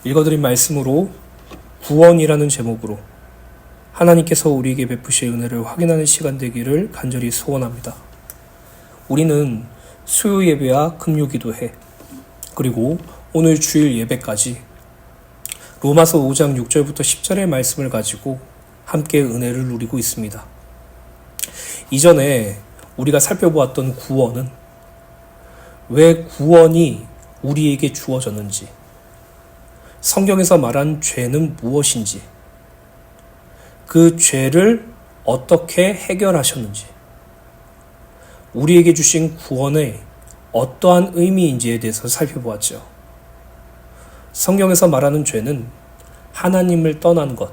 읽어드린 말씀으로 구원이라는 제목으로 하나님께서 우리에게 베푸실 은혜를 확인하는 시간 되기를 간절히 소원합니다. 우리는 수요 예배와 금요 기도회 그리고 오늘 주일 예배까지 로마서 5장 6절부터 10절의 말씀을 가지고 함께 은혜를 누리고 있습니다. 이전에 우리가 살펴보았던 구원은 왜 구원이 우리에게 주어졌는지, 성경에서 말한 죄는 무엇인지, 그 죄를 어떻게 해결하셨는지, 우리에게 주신 구원의 어떠한 의미인지에 대해서 살펴보았죠. 성경에서 말하는 죄는 하나님을 떠난 것,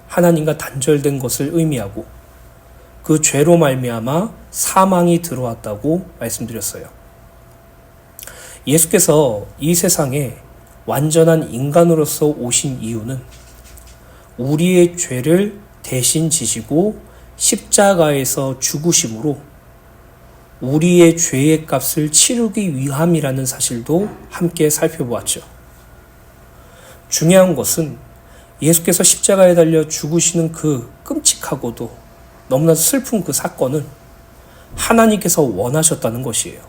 하나님과 단절된 것을 의미하고 그 죄로 말미암아 사망이 들어왔다고 말씀드렸어요. 예수께서 이 세상에 완전한 인간으로서 오신 이유는 우리의 죄를 대신 지시고 십자가에서 죽으심으로 우리의 죄의 값을 치르기 위함이라는 사실도 함께 살펴보았죠. 중요한 것은 예수께서 십자가에 달려 죽으시는 그 끔찍하고도 너무나 슬픈 그 사건은 하나님께서 원하셨다는 것이에요.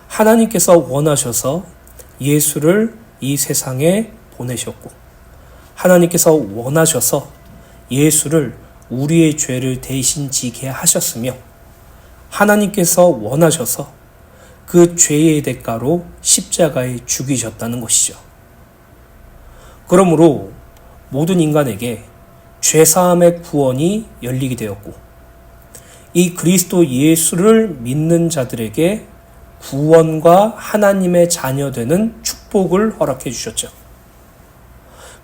하나님께서 원하셔서 예수를 이 세상에 보내셨고, 하나님께서 원하셔서 예수를 우리의 죄를 대신 지게 하셨으며, 하나님께서 원하셔서 그 죄의 대가로 십자가에 죽이셨다는 것이죠. 그러므로 모든 인간에게 죄사함의 구원이 열리게 되었고, 이 그리스도 예수를 믿는 자들에게 구원과 하나님의 자녀되는 축복을 허락해 주셨죠.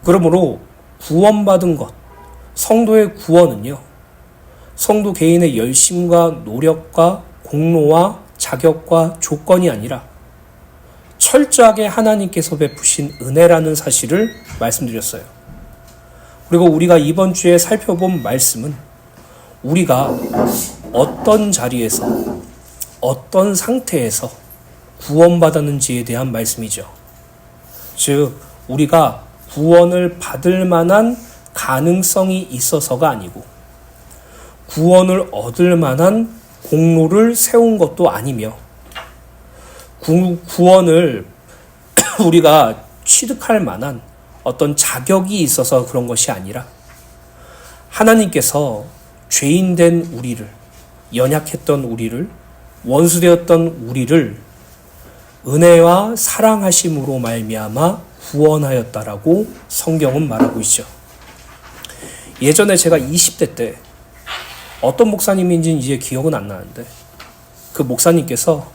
그러므로 구원받은 것, 성도의 구원은요, 성도 개인의 열심과 노력과 공로와 자격과 조건이 아니라 철저하게 하나님께서 베푸신 은혜라는 사실을 말씀드렸어요. 그리고 우리가 이번 주에 살펴본 말씀은 우리가 어떤 자리에서 어떤 상태에서 구원받았는지에 대한 말씀이죠. 즉, 우리가 구원을 받을 만한 가능성이 있어서가 아니고 구원을 얻을 만한 공로를 세운 것도 아니며 구원을 우리가 취득할 만한 어떤 자격이 있어서 그런 것이 아니라 하나님께서 죄인된 우리를, 연약했던 우리를, 원수되었던 우리를 은혜와 사랑하심으로 말미암아 구원하였다라고 성경은 말하고 있죠. 예전에 제가 20대 때 어떤 목사님인지는 이제 기억은 안 나는데 그 목사님께서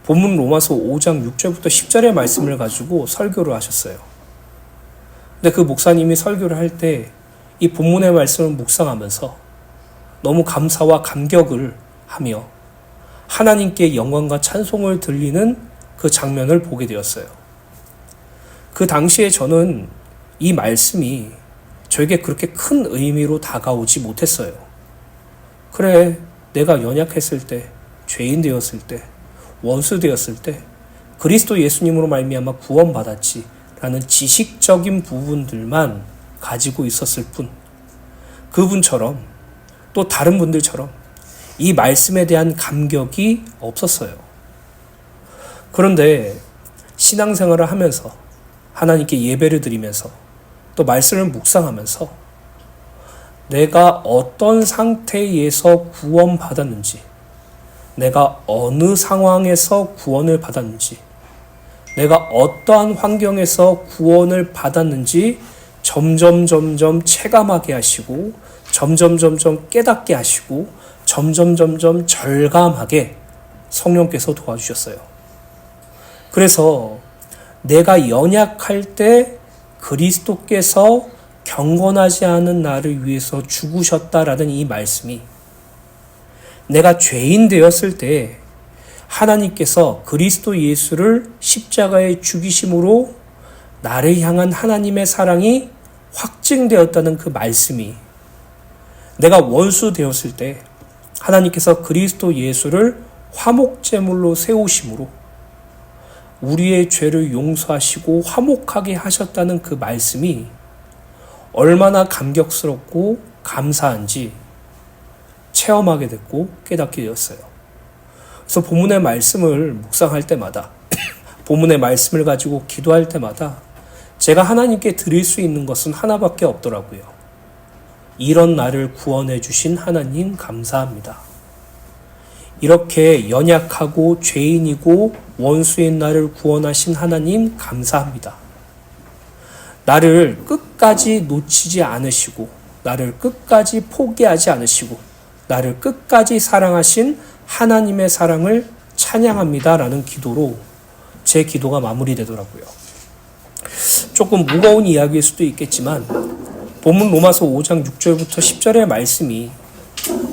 본문 로마서 5장 6절부터 10절의 말씀을 가지고 설교를 하셨어요. 근데 그 목사님이 설교를 할 때 이 본문의 말씀을 묵상하면서 너무 감사와 감격을 하며 하나님께 영광과 찬송을 들리는 그 장면을 보게 되었어요. 그 당시에 저는 이 말씀이 저에게 그렇게 큰 의미로 다가오지 못했어요. 그래, 내가 연약했을 때, 죄인 되었을 때, 원수 되었을 때 그리스도 예수님으로 말미암아 구원받았지 라는 지식적인 부분들만 가지고 있었을 뿐, 그분처럼 또 다른 분들처럼 이 말씀에 대한 감격이 없었어요. 그런데 신앙생활을 하면서 하나님께 예배를 드리면서 또 말씀을 묵상하면서 내가 어떤 상태에서 구원받았는지, 내가 어느 상황에서 구원을 받았는지, 내가 어떠한 환경에서 구원을 받았는지 점점 체감하게 하시고 점점 깨닫게 하시고 점점 절감하게 성령께서 도와주셨어요. 그래서 내가 연약할 때 그리스도께서 경건하지 않은 나를 위해서 죽으셨다라는 이 말씀이 내가 죄인 되었을 때 하나님께서 그리스도 예수를 십자가에 죽이심으로 나를 향한 하나님의 사랑이 확증되었다는 그 말씀이 내가 원수 되었을 때 하나님께서 그리스도 예수를 화목제물로 세우심으로 우리의 죄를 용서하시고 화목하게 하셨다는 그 말씀이 얼마나 감격스럽고 감사한지 체험하게 됐고 깨닫게 되었어요. 그래서 본문의 말씀을 묵상할 때마다 본문의 말씀을 가지고 기도할 때마다 제가 하나님께 드릴 수 있는 것은 하나밖에 없더라고요. 이런 나를 구원해 주신 하나님 감사합니다. 이렇게 연약하고 죄인이고 원수인 나를 구원하신 하나님 감사합니다. 나를 끝까지 놓치지 않으시고 나를 끝까지 포기하지 않으시고 나를 끝까지 사랑하신 하나님의 사랑을 찬양합니다 라는 기도로 제 기도가 마무리되더라고요. 조금 무거운 이야기일 수도 있겠지만 본문 로마서 5장 6절부터 10절의 말씀이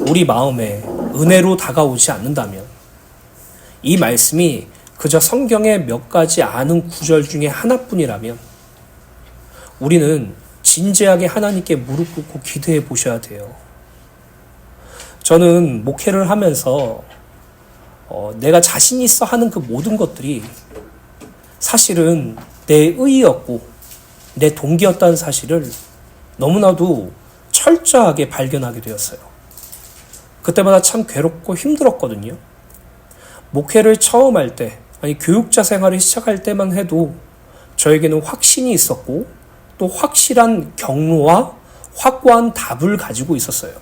우리 마음에 은혜로 다가오지 않는다면 이 말씀이 그저 성경의 몇 가지 아는 구절 중에 하나뿐이라면 우리는 진지하게 하나님께 무릎 꿇고 기도해 보셔야 돼요. 저는 목회를 하면서 내가 자신 있어 하는 그 모든 것들이 사실은 내 의의였고 내 동기였다는 사실을 너무나도 철저하게 발견하게 되었어요. 그때마다 참 괴롭고 힘들었거든요. 목회를 처음 할 때, 교육자 생활을 시작할 때만 해도 저에게는 확신이 있었고 또 확실한 경로와 확고한 답을 가지고 있었어요.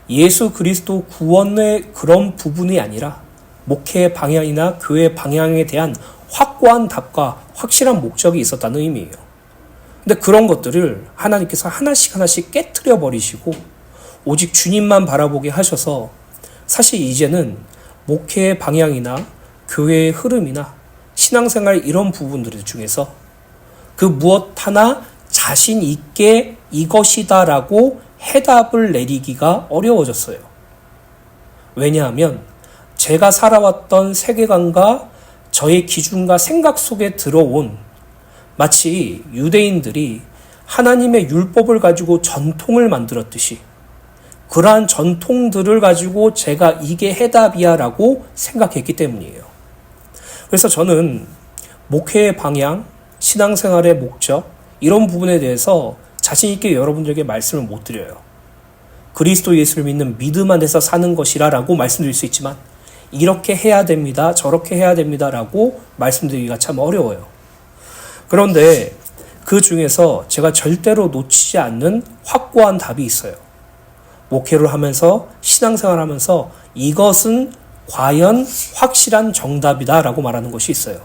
예수 그리스도 구원의 그런 부분이 아니라 목회의 방향이나 교회 방향에 대한 확고한 답과 확실한 목적이 있었다는 의미예요. 근데 그런 것들을 하나님께서 하나씩 하나씩 깨트려 버리시고 오직 주님만 바라보게 하셔서 사실 이제는 목회의 방향이나 교회의 흐름이나 신앙생활 이런 부분들 중에서 그 무엇 하나 자신 있게 이것이다라고 해답을 내리기가 어려워졌어요. 왜냐하면 제가 살아왔던 세계관과 저의 기준과 생각 속에 들어온 마치 유대인들이 하나님의 율법을 가지고 전통을 만들었듯이 그러한 전통들을 가지고 제가 이게 해답이야 라고 생각했기 때문이에요. 그래서 저는 목회의 방향, 신앙생활의 목적 이런 부분에 대해서 자신 있게 여러분들에게 말씀을 못 드려요. 그리스도 예수를 믿는 믿음 안에서 사는 것이라 라고 말씀드릴 수 있지만 이렇게 해야 됩니다. 저렇게 해야 됩니다. 라고 말씀드리기가 참 어려워요. 그런데 그 중에서 제가 절대로 놓치지 않는 확고한 답이 있어요. 목회를 하면서 신앙생활을 하면서 이것은 과연 확실한 정답이다 라고 말하는 것이 있어요.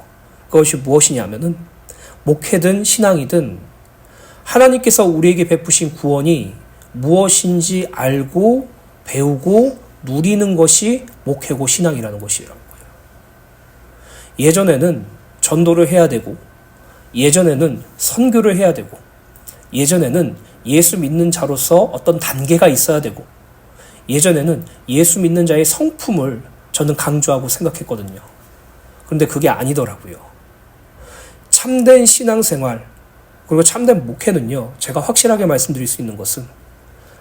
그것이 무엇이냐면은 목회든 신앙이든 하나님께서 우리에게 베푸신 구원이 무엇인지 알고 배우고 누리는 것이 목회고 신앙이라는 것이라는 거예요. 예전에는 전도를 해야 되고 예전에는 선교를 해야 되고 예전에는 예수 믿는 자로서 어떤 단계가 있어야 되고 예전에는 예수 믿는 자의 성품을 저는 강조하고 생각했거든요. 그런데 그게 아니더라고요. 참된 신앙생활 그리고 참된 목회는요. 제가 확실하게 말씀드릴 수 있는 것은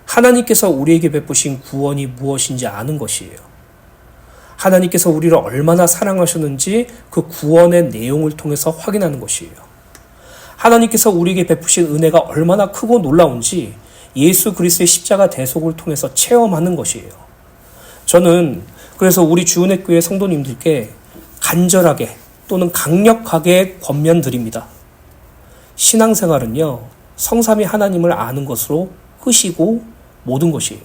하나님께서 우리에게 베푸신 구원이 무엇인지 아는 것이에요. 하나님께서 우리를 얼마나 사랑하셨는지 그 구원의 내용을 통해서 확인하는 것이에요. 하나님께서 우리에게 베푸신 은혜가 얼마나 크고 놀라운지 예수 그리스도의 십자가 대속을 통해서 체험하는 것이에요. 저는 그래서 우리 주은혜교회 성도님들께 간절하게 또는 강력하게 권면드립니다. 신앙생활은요. 성삼위 하나님을 아는 것으로 끝이고 모든 것이에요.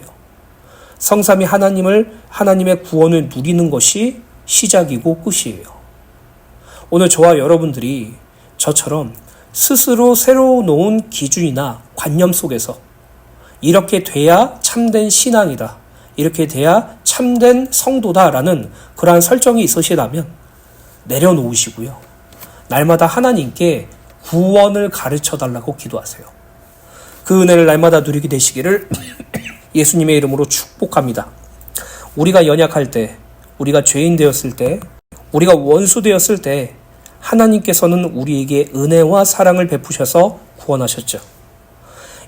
성삼위 하나님의 구원을 누리는 것이 시작이고 끝이에요. 오늘 저와 여러분들이 저처럼 스스로 새로 놓은 기준이나 관념 속에서 이렇게 돼야 참된 신앙이다. 이렇게 돼야 참된 성도다라는 그러한 설정이 있으시다면 내려놓으시고요. 날마다 하나님께 구원을 가르쳐달라고 기도하세요. 그 은혜를 날마다 누리게 되시기를 예수님의 이름으로 축복합니다. 우리가 연약할 때, 우리가 죄인 되었을 때, 우리가 원수 되었을 때 하나님께서는 우리에게 은혜와 사랑을 베푸셔서 구원하셨죠.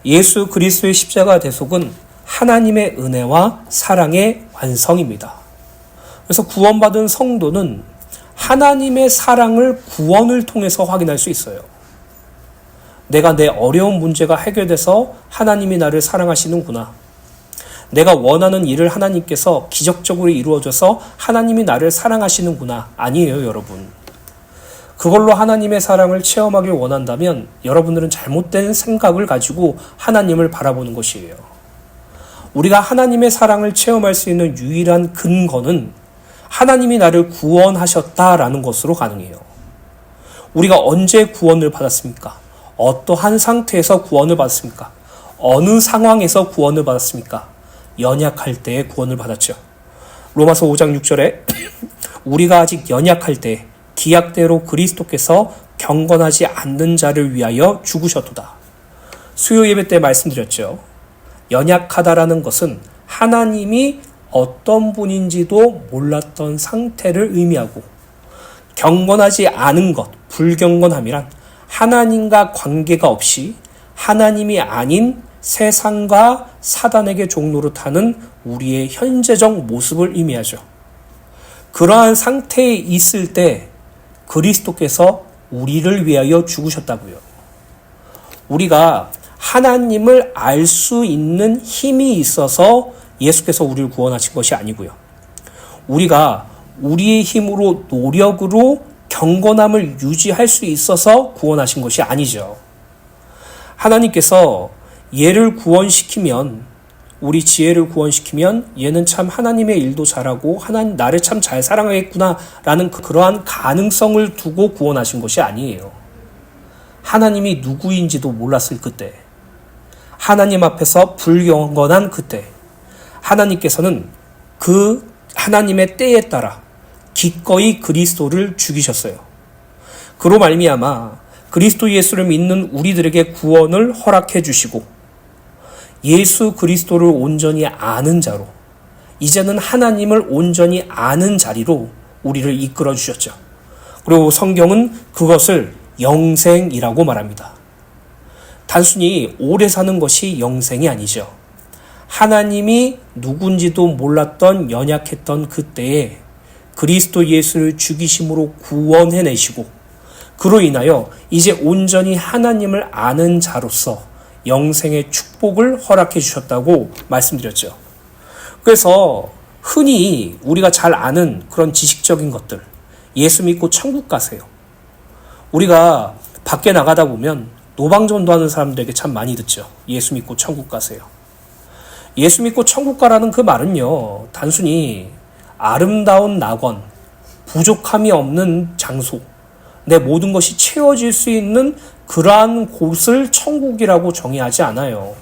예수 그리스도의 십자가 대속은 하나님의 은혜와 사랑의 완성입니다. 그래서 구원받은 성도는 하나님의 사랑을 구원을 통해서 확인할 수 있어요. 내가 내 어려운 문제가 해결돼서 하나님이 나를 사랑하시는구나. 내가 원하는 일을 하나님께서 기적적으로 이루어져서 하나님이 나를 사랑하시는구나. 아니에요, 여러분. 그걸로 하나님의 사랑을 체험하길 원한다면 여러분들은 잘못된 생각을 가지고 하나님을 바라보는 것이에요. 우리가 하나님의 사랑을 체험할 수 있는 유일한 근거는 하나님이 나를 구원하셨다라는 것으로 가능해요. 우리가 언제 구원을 받았습니까? 어떠한 상태에서 구원을 받았습니까? 어느 상황에서 구원을 받았습니까? 연약할 때에 구원을 받았죠. 로마서 5장 6절에 우리가 아직 연약할 때 기약대로 그리스도께서 경건하지 않는 자를 위하여 죽으셨도다. 수요 예배 때 말씀드렸죠. 연약하다라는 것은 하나님이 어떤 분인지도 몰랐던 상태를 의미하고, 경건하지 않은 것, 불경건함이란 하나님과 관계가 없이 하나님이 아닌 세상과 사단에게 종노릇하는 우리의 현재적 모습을 의미하죠. 그러한 상태에 있을 때 그리스도께서 우리를 위하여 죽으셨다고요. 우리가 하나님을 알 수 있는 힘이 있어서 예수께서 우리를 구원하신 것이 아니고요. 우리가 우리의 힘으로 노력으로 경건함을 유지할 수 있어서 구원하신 것이 아니죠. 하나님께서 얘를 구원시키면, 우리 지혜를 구원시키면 얘는 참 하나님의 일도 잘하고 하나님 나를 참 잘 사랑하겠구나 라는 그러한 가능성을 두고 구원하신 것이 아니에요. 하나님이 누구인지도 몰랐을 그때, 하나님 앞에서 불경건한 그때 하나님께서는 그 하나님의 때에 따라 기꺼이 그리스도를 죽이셨어요. 그로 말미암아 그리스도 예수를 믿는 우리들에게 구원을 허락해 주시고, 예수 그리스도를 온전히 아는 자로, 이제는 하나님을 온전히 아는 자리로 우리를 이끌어 주셨죠. 그리고 성경은 그것을 영생이라고 말합니다. 단순히 오래 사는 것이 영생이 아니죠. 하나님이 누군지도 몰랐던 연약했던 그때에 그리스도 예수를 죽이심으로 구원해내시고, 그로 인하여 이제 온전히 하나님을 아는 자로서 영생의 축복을 허락해 주셨다고 말씀드렸죠. 그래서 흔히 우리가 잘 아는 그런 지식적인 것들, 예수 믿고 천국 가세요. 우리가 밖에 나가다 보면 노방전도하는 사람들에게 참 많이 듣죠. 예수 믿고 천국 가세요. 예수 믿고 천국 가라는 그 말은요, 단순히 아름다운 낙원, 부족함이 없는 장소, 내 모든 것이 채워질 수 있는 그러한 곳을 천국이라고 정의하지 않아요.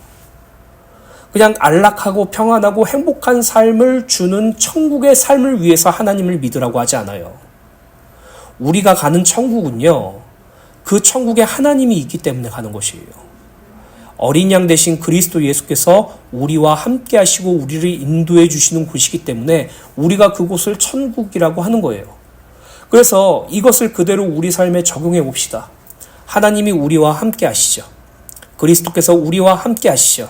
그냥 안락하고 평안하고 행복한 삶을 주는 천국의 삶을 위해서 하나님을 믿으라고 하지 않아요. 우리가 가는 천국은요, 그 천국에 하나님이 있기 때문에 가는 것이에요. 어린 양 대신 그리스도 예수께서 우리와 함께 하시고 우리를 인도해 주시는 곳이기 때문에 우리가 그곳을 천국이라고 하는 거예요. 그래서 이것을 그대로 우리 삶에 적용해 봅시다. 하나님이 우리와 함께 하시죠. 그리스도께서 우리와 함께 하시죠.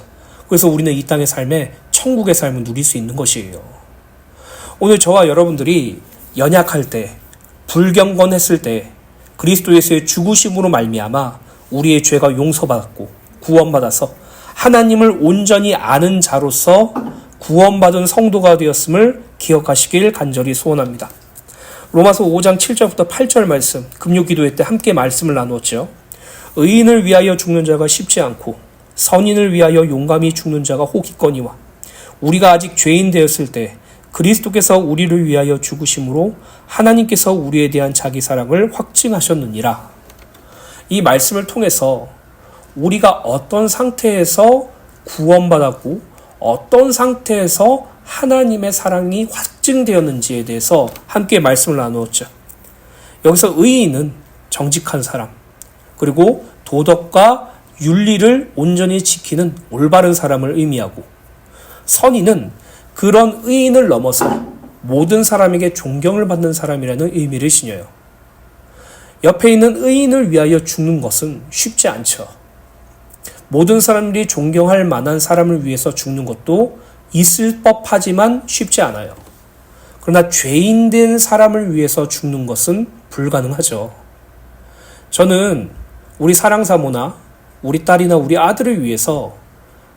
그래서 우리는 이 땅의 삶에 천국의 삶을 누릴 수 있는 것이에요. 오늘 저와 여러분들이 연약할 때, 불경건했을 때 그리스도 예수의 죽으심으로 말미암아 우리의 죄가 용서받았고 구원받아서 하나님을 온전히 아는 자로서 구원받은 성도가 되었음을 기억하시길 간절히 소원합니다. 로마서 5장 7절부터 8절 말씀, 금요기도회 때 함께 말씀을 나누었죠. 의인을 위하여 죽는 자가 쉽지 않고 선인을 위하여 용감히 죽는 자가 혹있거니와 우리가 아직 죄인 되었을 때 그리스도께서 우리를 위하여 죽으심으로 하나님께서 우리에 대한 자기 사랑을 확증하셨느니라. 이 말씀을 통해서 우리가 어떤 상태에서 구원받았고 어떤 상태에서 하나님의 사랑이 확증되었는지에 대해서 함께 말씀을 나누었죠. 여기서 의인은 정직한 사람, 그리고 도덕과 윤리를 온전히 지키는 올바른 사람을 의미하고, 선인은 그런 의인을 넘어서 모든 사람에게 존경을 받는 사람이라는 의미를 지녀요. 옆에 있는 의인을 위하여 죽는 것은 쉽지 않죠. 모든 사람들이 존경할 만한 사람을 위해서 죽는 것도 있을 법하지만 쉽지 않아요. 그러나 죄인된 사람을 위해서 죽는 것은 불가능하죠. 저는 우리 사랑사모나 우리 딸이나 우리 아들을 위해서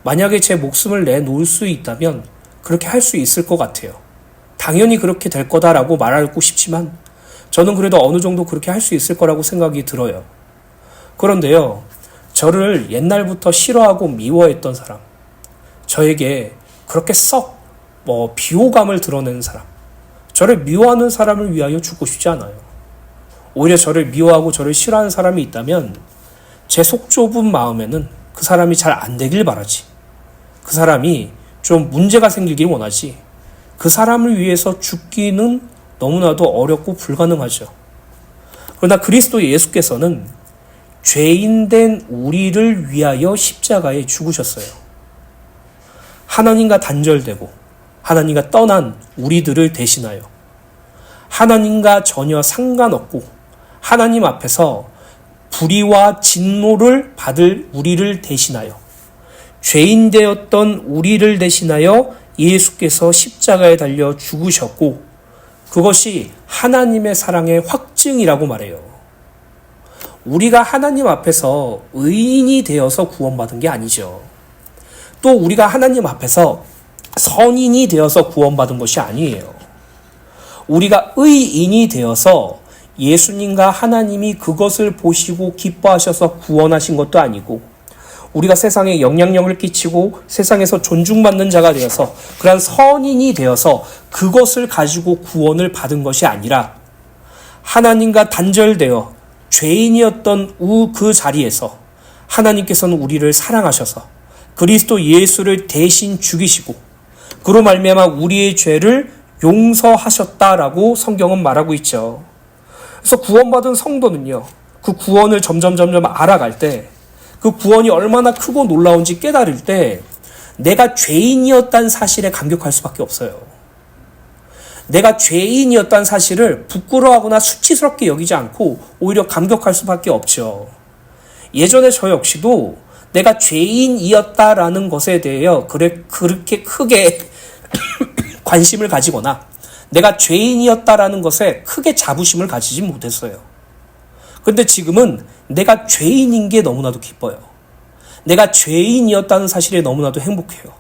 만약에 제 목숨을 내놓을 수 있다면 그렇게 할 수 있을 것 같아요. 당연히 그렇게 될 거다라고 말하고 싶지만 저는 그래도 어느 정도 그렇게 할 수 있을 거라고 생각이 들어요. 그런데요, 저를 옛날부터 싫어하고 미워했던 사람, 저에게 그렇게 썩 비호감을 드러내는 사람, 저를 미워하는 사람을 위하여 죽고 싶지 않아요. 오히려 저를 미워하고 저를 싫어하는 사람이 있다면 제 속 좁은 마음에는 그 사람이 잘 안 되길 바라지. 그 사람이 좀 문제가 생기길 원하지. 그 사람을 위해서 죽기는 너무나도 어렵고 불가능하죠. 그러나 그리스도 예수께서는 죄인된 우리를 위하여 십자가에 죽으셨어요. 하나님과 단절되고 하나님과 떠난 우리들을 대신하여 하나님과 전혀 상관없고 하나님 앞에서 불의와 진노를 받을 우리를 대신하여 죄인 되었던 우리를 대신하여 예수께서 십자가에 달려 죽으셨고 그것이 하나님의 사랑의 확증이라고 말해요. 우리가 하나님 앞에서 의인이 되어서 구원받은 게 아니죠. 또 우리가 하나님 앞에서 선인이 되어서 구원받은 것이 아니에요. 우리가 의인이 되어서 예수님과 하나님이 그것을 보시고 기뻐하셔서 구원하신 것도 아니고 우리가 세상에 영향력을 끼치고 세상에서 존중받는 자가 되어서 그런 선인이 되어서 그것을 가지고 구원을 받은 것이 아니라 하나님과 단절되어 죄인이었던 그 자리에서 하나님께서는 우리를 사랑하셔서 그리스도 예수를 대신 죽이시고 그로 말미암아 우리의 죄를 용서하셨다라고 성경은 말하고 있죠. 그래서 구원받은 성도는요, 그 구원을 점점 알아갈 때, 그 구원이 얼마나 크고 놀라운지 깨달을 때, 내가 죄인이었다는 사실에 감격할 수밖에 없어요. 내가 죄인이었다는 사실을 부끄러워하거나 수치스럽게 여기지 않고 오히려 감격할 수밖에 없죠. 예전에 저 역시도 내가 죄인이었다라는 것에 대하여 그렇게 크게 관심을 가지거나 내가 죄인이었다라는 것에 크게 자부심을 가지지 못했어요. 그런데 지금은 내가 죄인인 게 너무나도 기뻐요. 내가 죄인이었다는 사실에 너무나도 행복해요.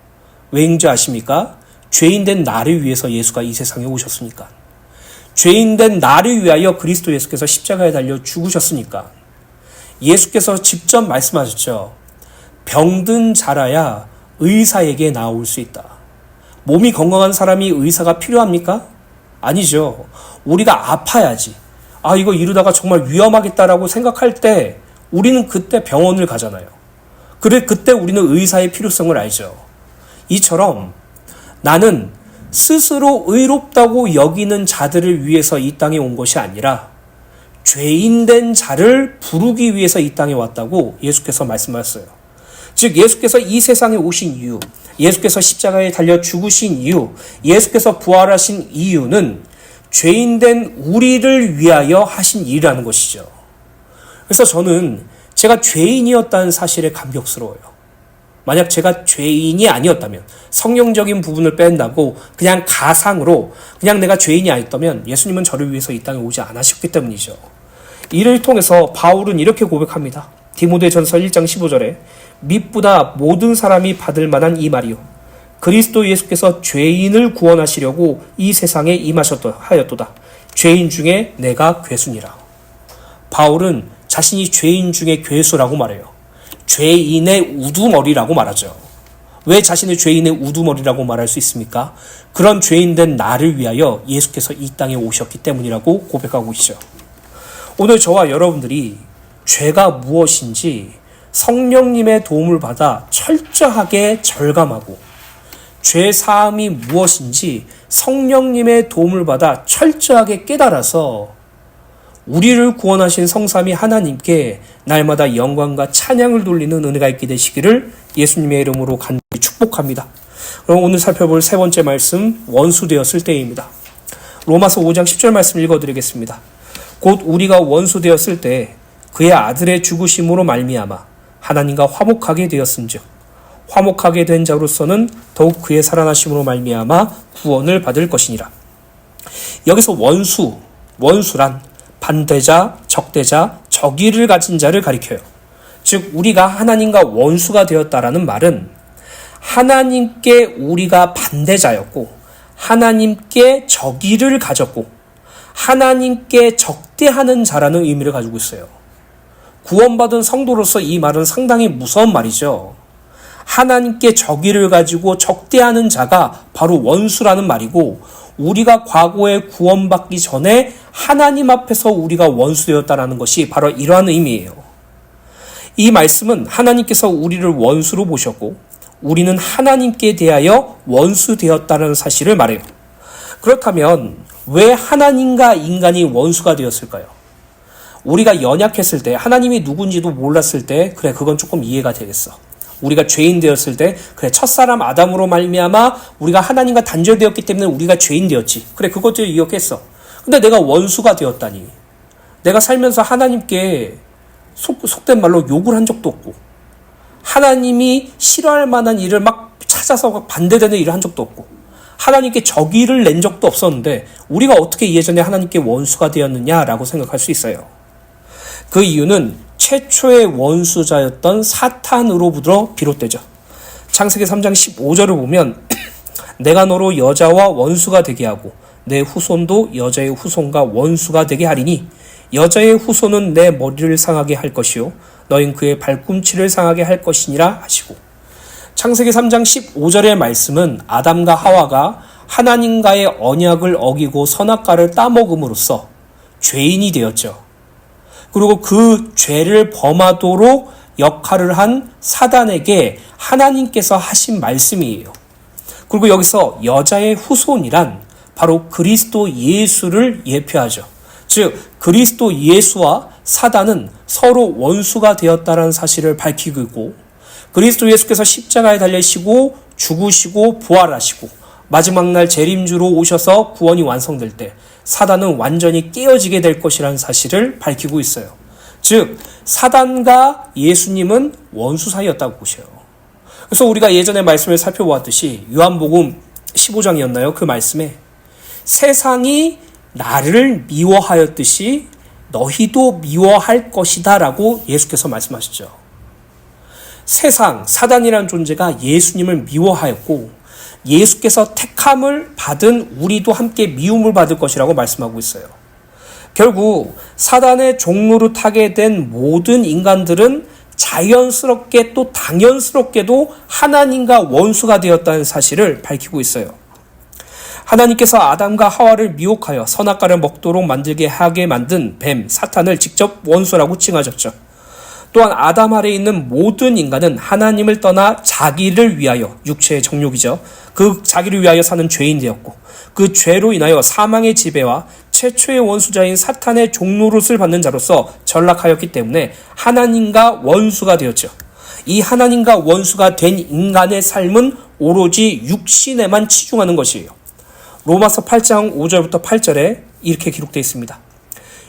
왜인지 아십니까? 죄인된 나를 위해서 예수가 이 세상에 오셨으니까. 죄인된 나를 위하여 그리스도 예수께서 십자가에 달려 죽으셨으니까. 예수께서 직접 말씀하셨죠. 병든 자라야 의사에게 나올 수 있다. 몸이 건강한 사람이 의사가 필요합니까? 아니죠. 우리가 아파야지. 이거 이러다가 정말 위험하겠다라고 생각할 때 우리는 그때 병원을 가잖아요. 그때 우리는 의사의 필요성을 알죠. 이처럼 나는 스스로 의롭다고 여기는 자들을 위해서 이 땅에 온 것이 아니라 죄인된 자를 부르기 위해서 이 땅에 왔다고 예수께서 말씀하셨어요. 즉 예수께서 이 세상에 오신 이유, 예수께서 십자가에 달려 죽으신 이유, 예수께서 부활하신 이유는 죄인된 우리를 위하여 하신 일이라는 것이죠. 그래서 저는 제가 죄인이었다는 사실에 감격스러워요. 만약 제가 죄인이 아니었다면, 성령적인 부분을 뺀다고 그냥 가상으로 그냥 내가 죄인이 아니었다면 예수님은 저를 위해서 이 땅에 오지 않으셨기 때문이죠. 이를 통해서 바울은 이렇게 고백합니다. 디모데전서 1장 15절에 mit보다 모든 사람이 받을 만한 이 말이요 그리스도 예수께서 죄인을 구원하시려고 이 세상에 임하셨하였도다. 죄인 중에 내가 괴수니라. 바울은 자신이 죄인 중에 괴수라고 말해요. 죄인의 우두머리라고 말하죠. 왜 자신을 죄인의 우두머리라고 말할 수 있습니까? 그런 죄인된 나를 위하여 예수께서 이 땅에 오셨기 때문이라고 고백하고 있죠. 오늘 저와 여러분들이 죄가 무엇인지 성령님의 도움을 받아 철저하게 절감하고 죄 사함이 무엇인지 성령님의 도움을 받아 철저하게 깨달아서 우리를 구원하신 성삼위 하나님께 날마다 영광과 찬양을 돌리는 은혜가 있게 되시기를 예수님의 이름으로 간절히 축복합니다. 그럼 오늘 살펴볼 세 번째 말씀, 원수 되었을 때입니다. 로마서 5장 10절 말씀 읽어드리겠습니다. 곧 우리가 원수 되었을 때 그의 아들의 죽으심으로 말미암아 하나님과 화목하게 되었은즉 화목하게 된 자로서는 더욱 그의 살아나심으로 말미암아 구원을 받을 것이니라. 여기서 원수란 반대자, 적대자, 적의를 가진 자를 가리켜요. 즉 우리가 하나님과 원수가 되었다라는 말은 하나님께 우리가 반대자였고 하나님께 적의를 가졌고 하나님께 적대하는 자라는 의미를 가지고 있어요. 구원받은 성도로서 이 말은 상당히 무서운 말이죠. 하나님께 적의를 가지고 적대하는 자가 바로 원수라는 말이고 우리가 과거에 구원받기 전에 하나님 앞에서 우리가 원수되었다는 것이 바로 이러한 의미예요. 이 말씀은 하나님께서 우리를 원수로 보셨고 우리는 하나님께 대하여 원수되었다는 사실을 말해요. 그렇다면 왜 하나님과 인간이 원수가 되었을까요? 우리가 연약했을 때 하나님이 누군지도 몰랐을 때 그래 그건 조금 이해가 되겠어. 우리가 죄인 되었을 때 그래 첫사람 아담으로 말미암아 우리가 하나님과 단절되었기 때문에 우리가 죄인 되었지. 그래 그것도 이해했어. 근데 내가 원수가 되었다니. 내가 살면서 하나님께 속된 말로 욕을 한 적도 없고 하나님이 싫어할 만한 일을 막 찾아서 반대되는 일을 한 적도 없고 하나님께 적의를 낸 적도 없었는데 우리가 어떻게 예전에 하나님께 원수가 되었느냐라고 생각할 수 있어요. 그 이유는 최초의 원수자였던 사탄으로부터 비롯되죠. 창세기 3장 15절을 보면 내가 너로 여자와 원수가 되게 하고 내 후손도 여자의 후손과 원수가 되게 하리니 여자의 후손은 내 머리를 상하게 할 것이요 너희는 그의 발꿈치를 상하게 할 것이니라 하시고 창세기 3장 15절의 말씀은 아담과 하와가 하나님과의 언약을 어기고 선악과를 따먹음으로써 죄인이 되었죠. 그리고 그 죄를 범하도록 역할을 한 사단에게 하나님께서 하신 말씀이에요. 그리고 여기서 여자의 후손이란 바로 그리스도 예수를 예표하죠. 즉 그리스도 예수와 사단은 서로 원수가 되었다는 사실을 밝히고 있고 그리스도 예수께서 십자가에 달리시고 죽으시고 부활하시고 마지막 날 재림주로 오셔서 구원이 완성될 때 사단은 완전히 깨어지게 될 것이라는 사실을 밝히고 있어요. 즉 사단과 예수님은 원수 사이였다고 보셔요. 그래서 우리가 예전에 말씀을 살펴보았듯이 요한복음 15장이었나요? 그 말씀에 세상이 나를 미워하였듯이 너희도 미워할 것이다 라고 예수께서 말씀하셨죠. 세상, 사단이라는 존재가 예수님을 미워하였고 예수께서 택함을 받은 우리도 함께 미움을 받을 것이라고 말씀하고 있어요. 결국 사단의 종로로 타게 된 모든 인간들은 자연스럽게 또 당연스럽게도 하나님과 원수가 되었다는 사실을 밝히고 있어요. 하나님께서 아담과 하와를 미혹하여 선악과를 먹도록 만들게 하게 만든 뱀, 사탄을 직접 원수라고 칭하셨죠. 또한 아담 아래에 있는 모든 인간은 하나님을 떠나 자기를 위하여, 육체의 정욕이죠. 그 자기를 위하여 사는 죄인 되었고 그 죄로 인하여 사망의 지배와 최초의 원수자인 사탄의 종노릇을 받는 자로서 전락하였기 때문에 하나님과 원수가 되었죠. 이 하나님과 원수가 된 인간의 삶은 오로지 육신에만 치중하는 것이에요. 로마서 8장 5절부터 8절에 이렇게 기록되어 있습니다.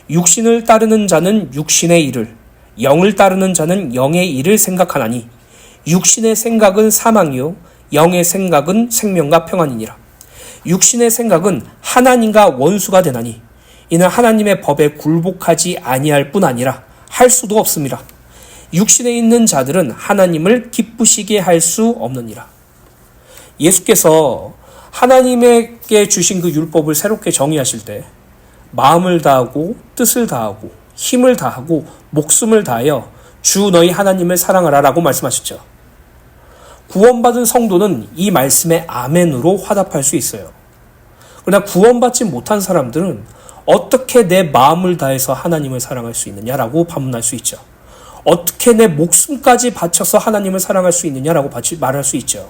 육신을 따르는 자는 육신의 일을, 영을 따르는 자는 영의 일을 생각하나니 육신의 생각은 사망이요 영의 생각은 생명과 평안이니라. 육신의 생각은 하나님과 원수가 되나니 이는 하나님의 법에 굴복하지 아니할 뿐 아니라 할 수도 없습니다. 육신에 있는 자들은 하나님을 기쁘시게 할 수 없느니라. 예수께서 하나님에게 주신 그 율법을 새롭게 정의하실 때 마음을 다하고 뜻을 다하고 힘을 다하고 목숨을 다하여 주 너희 하나님을 사랑하라 라고 말씀하셨죠. 구원받은 성도는 이 말씀에 아멘으로 화답할 수 있어요. 그러나 구원받지 못한 사람들은 어떻게 내 마음을 다해서 하나님을 사랑할 수 있느냐라고 반문할 수 있죠. 어떻게 내 목숨까지 바쳐서 하나님을 사랑할 수 있느냐라고 말할 수 있죠.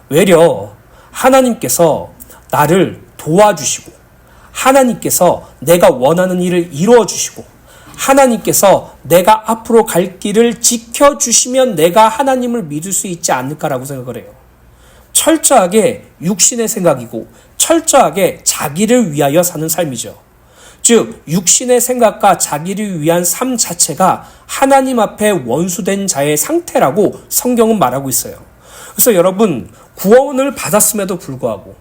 외려 하나님께서 나를 도와주시고 하나님께서 내가 원하는 일을 이루어주시고 하나님께서 내가 앞으로 갈 길을 지켜주시면 내가 하나님을 믿을 수 있지 않을까라고 생각을 해요. 철저하게 육신의 생각이고 철저하게 자기를 위하여 사는 삶이죠. 즉 육신의 생각과 자기를 위한 삶 자체가 하나님 앞에 원수된 자의 상태라고 성경은 말하고 있어요. 그래서 여러분 구원을 받았음에도 불구하고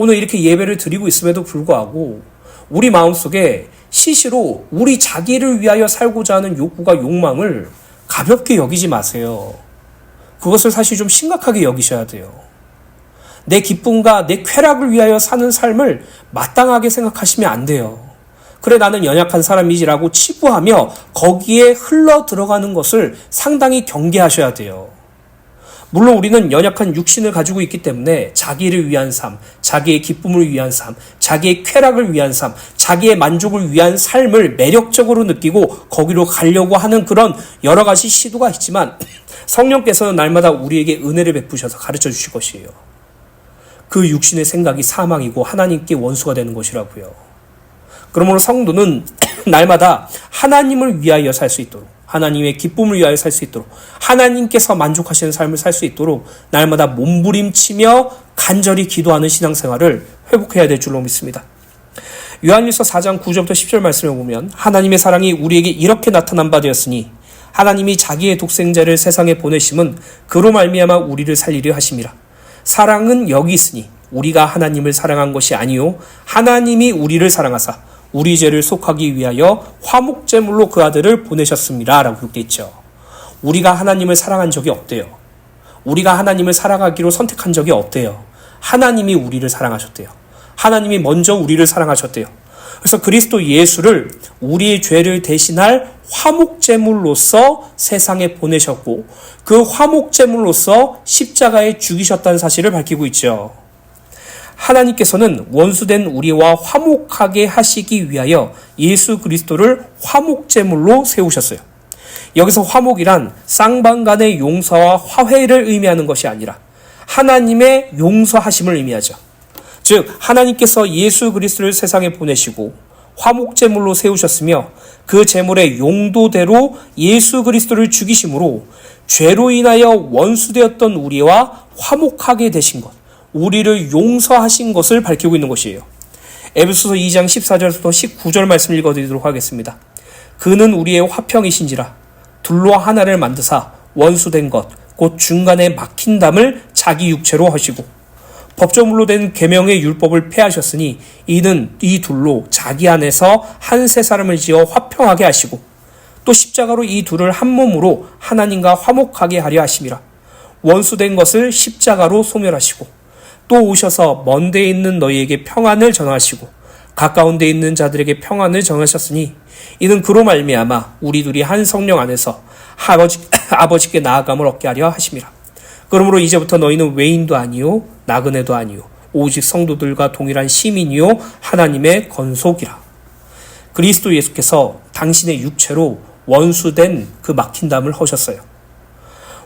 오늘 이렇게 예배를 드리고 있음에도 불구하고 우리 마음속에 시시로 우리 자기를 위하여 살고자 하는 욕구가 욕망을 가볍게 여기지 마세요. 그것을 사실 좀 심각하게 여기셔야 돼요. 내 기쁨과 내 쾌락을 위하여 사는 삶을 마땅하게 생각하시면 안 돼요. 그래 나는 연약한 사람이지라고 치부하며 거기에 흘러 들어가는 것을 상당히 경계하셔야 돼요. 물론 우리는 연약한 육신을 가지고 있기 때문에 자기를 위한 삶, 자기의 기쁨을 위한 삶, 자기의 쾌락을 위한 삶, 자기의 만족을 위한 삶을 매력적으로 느끼고 거기로 가려고 하는 그런 여러 가지 시도가 있지만 성령께서는 날마다 우리에게 은혜를 베푸셔서 가르쳐 주실 것이에요. 그 육신의 생각이 사망이고 하나님께 원수가 되는 것이라고요. 그러므로 성도는 날마다 하나님을 위하여 살 수 있도록, 하나님의 기쁨을 위하여 살 수 있도록, 하나님께서 만족하시는 삶을 살 수 있도록 날마다 몸부림치며 간절히 기도하는 신앙생활을 회복해야 될 줄로 믿습니다. 요한일서 4장 9절부터 10절 말씀을 보면 하나님의 사랑이 우리에게 이렇게 나타난 바 되었으니 하나님이 자기의 독생자를 세상에 보내심은 그로 말미암아 우리를 살리려 하심이라. 사랑은 여기 있으니 우리가 하나님을 사랑한 것이 아니요 하나님이 우리를 사랑하사 우리 죄를 속하기 위하여 화목제물로 그 아들을 보내셨습니다. 라고 기록되어 있죠. 우리가 하나님을 사랑한 적이 없대요. 우리가 하나님을 사랑하기로 선택한 적이 없대요. 하나님이 우리를 사랑하셨대요. 하나님이 먼저 우리를 사랑하셨대요. 그래서 그리스도 예수를 우리의 죄를 대신할 화목제물로서 세상에 보내셨고 그 화목제물로서 십자가에 죽이셨다는 사실을 밝히고 있죠. 하나님께서는 원수된 우리와 화목하게 하시기 위하여 예수 그리스도를 화목제물로 세우셨어요. 여기서 화목이란 쌍방간의 용서와 화해를 의미하는 것이 아니라 하나님의 용서하심을 의미하죠. 즉 하나님께서 예수 그리스도를 세상에 보내시고 화목제물로 세우셨으며 그 제물의 용도대로 예수 그리스도를 죽이심으로 죄로 인하여 원수되었던 우리와 화목하게 되신 것, 우리를 용서하신 것을 밝히고 있는 것이에요. 에베소서 2장 14절부터 19절 말씀 읽어드리도록 하겠습니다. 그는 우리의 화평이신지라 둘로 하나를 만드사 원수된 것 곧 중간에 막힌 담을 자기 육체로 하시고 법조물로 된 계명의 율법을 폐하셨으니 이는 이 둘로 자기 안에서 한 세 사람을 지어 화평하게 하시고 또 십자가로 이 둘을 한 몸으로 하나님과 화목하게 하려 하심이라. 원수된 것을 십자가로 소멸하시고 또 오셔서 먼 데 있는 너희에게 평안을 전하시고 가까운 데 있는 자들에게 평안을 전하셨으니 이는 그로 말미암아 우리 둘이 한 성령 안에서 아버지께 나아감을 얻게 하려 하심이라. 그러므로 이제부터 너희는 외인도 아니요 나그네도 아니요 오직 성도들과 동일한 시민이요 하나님의 건속이라. 그리스도 예수께서 당신의 육체로 원수된 그 막힌 담을 허셨어요.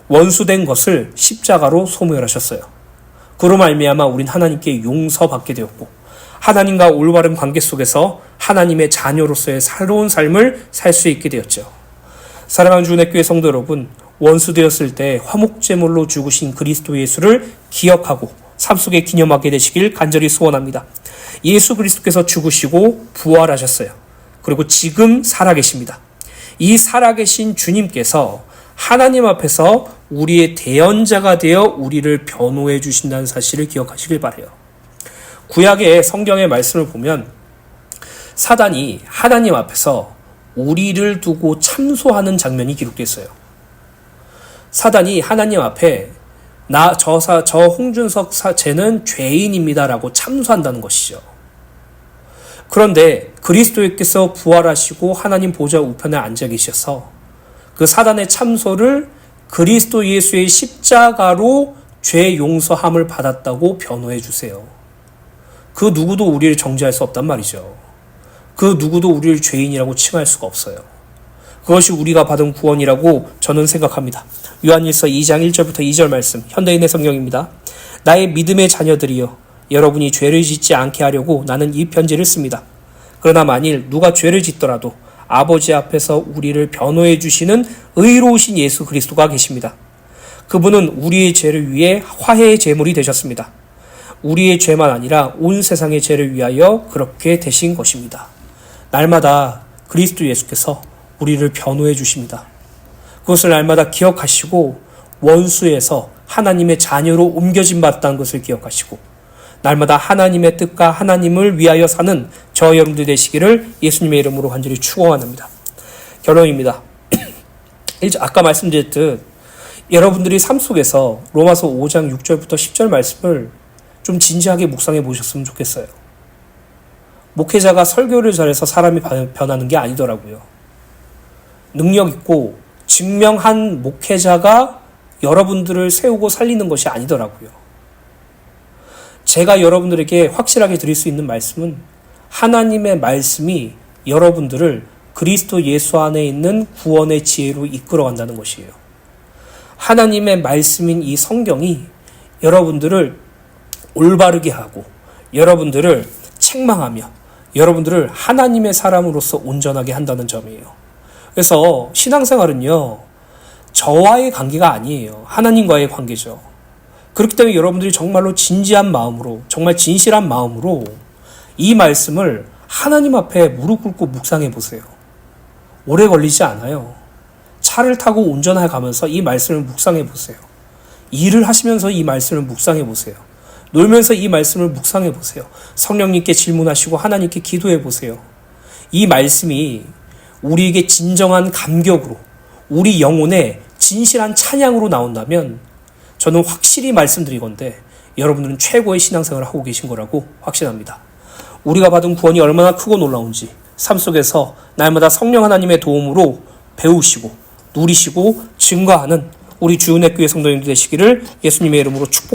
원수된 것을 십자가로 소멸하셨어요. 그로 말미암아 우린 하나님께 용서받게 되었고 하나님과 올바른 관계 속에서 하나님의 자녀로서의 새로운 삶을 살 수 있게 되었죠. 사랑하는 주 은혜교회 성도 여러분, 원수되었을 때 화목제물로 죽으신 그리스도 예수를 기억하고 삶 속에 기념하게 되시길 간절히 소원합니다. 예수 그리스도께서 죽으시고 부활하셨어요. 그리고 지금 살아계십니다. 이 살아계신 주님께서 하나님 앞에서 우리의 대언자가 되어 우리를 변호해 주신다는 사실을 기억하시길 바라요. 구약의 성경의 말씀을 보면 사단이 하나님 앞에서 우리를 두고 참소하는 장면이 기록되어 있어요. 사단이 하나님 앞에 저 홍준석 쟤는 죄인입니다라고 참소한다는 것이죠. 그런데 그리스도께서 부활하시고 하나님 보좌 우편에 앉아 계셔서 그 사단의 참소를 그리스도 예수의 십자가로 죄 용서함을 받았다고 변호해 주세요. 그 누구도 우리를 정죄할 수 없단 말이죠. 그 누구도 우리를 죄인이라고 칭할 수가 없어요. 그것이 우리가 받은 구원이라고 저는 생각합니다. 요한일서 2장 1절부터 2절 말씀, 현대인의 성경입니다. 나의 믿음의 자녀들이여, 여러분이 죄를 짓지 않게 하려고 나는 이 편지를 씁니다. 그러나 만일 누가 죄를 짓더라도 아버지 앞에서 우리를 변호해 주시는 의로우신 예수 그리스도가 계십니다. 그분은 우리의 죄를 위해 화해의 제물이 되셨습니다. 우리의 죄만 아니라 온 세상의 죄를 위하여 그렇게 되신 것입니다. 날마다 그리스도 예수께서 우리를 변호해 주십니다. 그것을 날마다 기억하시고 원수에서 하나님의 자녀로 옮겨진 바 있다는 것을 기억하시고 날마다 하나님의 뜻과 하나님을 위하여 사는 저 여러분들 되시기를 예수님의 이름으로 간절히 축원합니다. 결론입니다. 아까 말씀드렸듯 여러분들이 삶 속에서 로마서 5장 6절부터 10절 말씀을 좀 진지하게 묵상해 보셨으면 좋겠어요. 목회자가 설교를 잘해서 사람이 변하는 게 아니더라고요. 능력 있고 증명한 목회자가 여러분들을 세우고 살리는 것이 아니더라고요. 제가 여러분들에게 확실하게 드릴 수 있는 말씀은 하나님의 말씀이 여러분들을 그리스도 예수 안에 있는 구원의 지혜로 이끌어간다는 것이에요. 하나님의 말씀인 이 성경이 여러분들을 올바르게 하고 여러분들을 책망하며 여러분들을 하나님의 사람으로서 온전하게 한다는 점이에요. 그래서 신앙생활은요, 저와의 관계가 아니에요. 하나님과의 관계죠. 그렇기 때문에 여러분들이 정말로 진지한 마음으로, 정말 진실한 마음으로 이 말씀을 하나님 앞에 무릎 꿇고 묵상해 보세요. 오래 걸리지 않아요. 차를 타고 운전해 가면서 이 말씀을 묵상해 보세요. 일을 하시면서 이 말씀을 묵상해 보세요. 놀면서 이 말씀을 묵상해 보세요. 성령님께 질문하시고 하나님께 기도해 보세요. 이 말씀이 우리에게 진정한 감격으로, 우리 영혼의 진실한 찬양으로 나온다면 저는 확실히 말씀드리건대 여러분들은 최고의 신앙생활을 하고 계신 거라고 확신합니다. 우리가 받은 구원이 얼마나 크고 놀라운지 삶 속에서 날마다 성령 하나님의 도움으로 배우시고 누리시고 증거하는 우리 주은혜 교회 성도님들 되시기를 예수님의 이름으로 축복합니다.